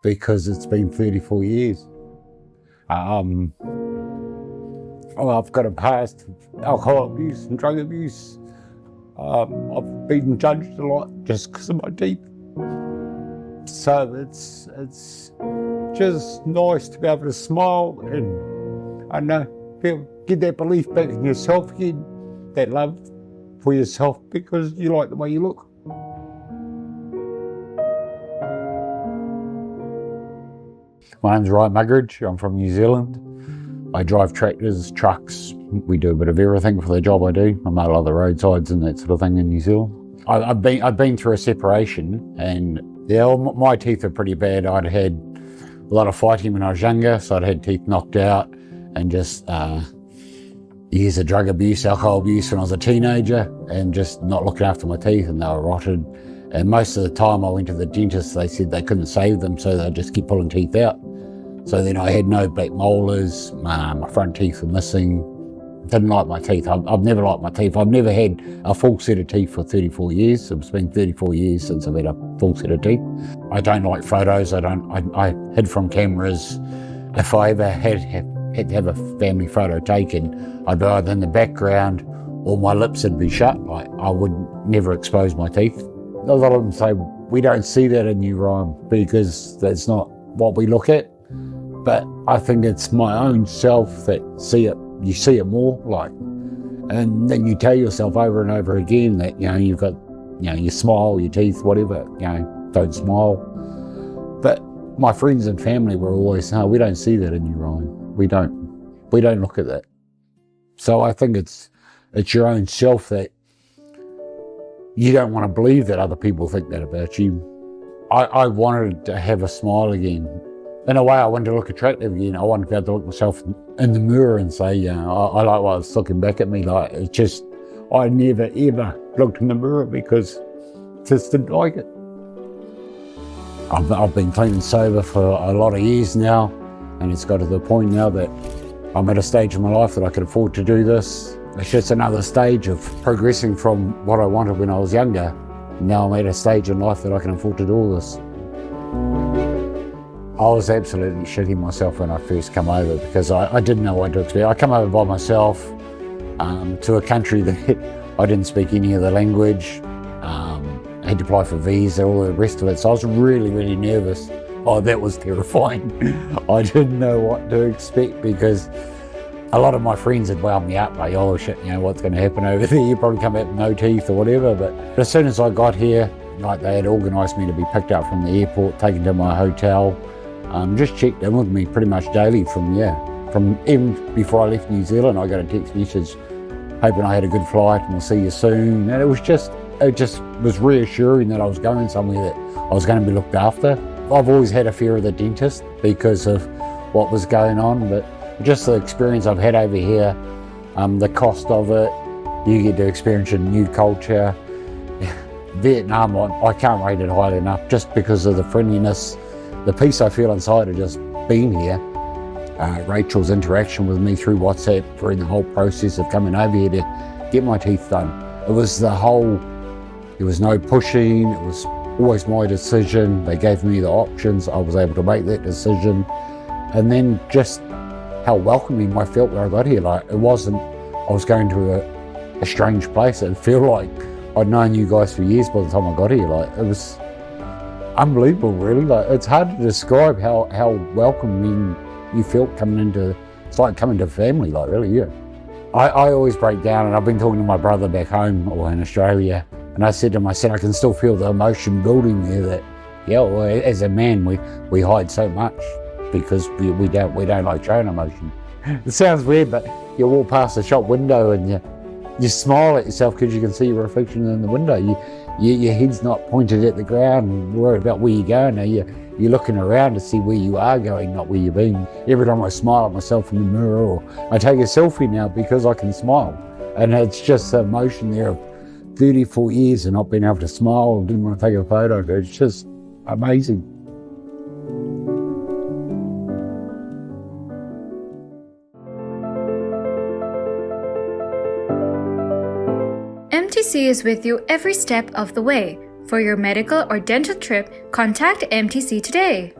because it's been 34 years. Well, I've got a past of alcohol abuse and drug abuse. I've been judged a lot just because of my teeth. So it's just nice to be able to smile and, I don't know, get that belief back in yourself again, that love for yourself because you like the way you look. My name's Ryan Muggeridge. I'm from New Zealand. I drive tractors, trucks. We do a bit of everything for the job I do. I mow a lot of the roadsides and that sort of thing in New Zealand. I've been through a separation, and yeah, my teeth are pretty bad. I'd had a lot of fighting when I was younger, so I'd had teeth knocked out, and just years of drug abuse, alcohol abuse when I was a teenager, and just not looking after my teeth, and they were rotted. And most of the time I went to the dentist, they said they couldn't save them, so they'd just keep pulling teeth out. So then I had no black molars, my front teeth were missing. Didn't like my teeth. I've never liked my teeth. I've never had a full set of teeth for 34 years. It's been 34 years since I've had a full set of teeth. I don't like photos. I hid from cameras. If I ever had to have a family photo taken, I'd be either in the background or my lips would be shut. Like, I would never expose my teeth. A lot of them say, we don't see that in you, Ryan, because that's not what we look at. But I think it's my own self that you see it more, like, and then you tell yourself over and over again that, you've got, your smile, your teeth, whatever, don't smile. But my friends and family were always, no, we don't see that in you, Ryan. We don't look at that. So I think it's your own self that you don't want to believe that other people think that about you. I wanted to have a smile again. In a way, I wanted to look attractive again. I wanted to be able to look myself in the mirror and say, I like what it's looking back at me. Like, it's just, I never ever looked in the mirror because I just didn't like it. I've been clean and sober for a lot of years now, and it's got to the point now that I'm at a stage in my life that I can afford to do this. It's just another stage of progressing from what I wanted when I was younger. Now I'm at a stage in life that I can afford to do all this. I was absolutely shitting myself when I first come over because I didn't know what to expect. I come over by myself to a country that I didn't speak any of the language. I had to apply for visa, all the rest of it. So I was really, really nervous. Oh, that was terrifying. I didn't know what to expect because a lot of my friends had wound me up, like, oh shit, what's going to happen over there? You probably come out with no teeth or whatever. But as soon as I got here, like, they had organised me to be picked up from the airport, taken to my hotel. Just checked in with me pretty much daily from even before I left New Zealand. I got a text message hoping I had a good flight and we'll see you soon. And it just was reassuring that I was going somewhere that I was going to be looked after. I've always had a fear of the dentist because of what was going on, but just the experience I've had over here, the cost of it, you get to experience a new culture. Vietnam, I can't rate it highly enough just because of the friendliness. The peace I feel inside of just being here, Rachel's interaction with me through WhatsApp during the whole process of coming over here to get my teeth done. It was there was no pushing, it was always my decision. They gave me the options, I was able to make that decision. And then just how welcoming I felt when I got here. Like, it wasn't, I was going to a strange place. It felt like I'd known you guys for years by the time I got here. Like, it was unbelievable, really. Like, it's hard to describe how welcoming you felt coming into, it's like coming to family, like, really, yeah. I always break down, and I've been talking to my brother back home or in Australia, and I said to him, I can still feel the emotion building there that, well, as a man, we hide so much because we don't like showing emotion. It sounds weird, but you walk past the shop window and you smile at yourself because you can see your reflection in the window. Your head's not pointed at the ground and worried about where you're going. Now you're looking around to see where you are going, not where you've been. Every time I smile at myself in the mirror, or I take a selfie now because I can smile. And it's just the emotion there of 34 years and not being able to smile and didn't want to take a photo. It's just amazing. MTC is with you every step of the way. For your medical or dental trip, contact MTC today.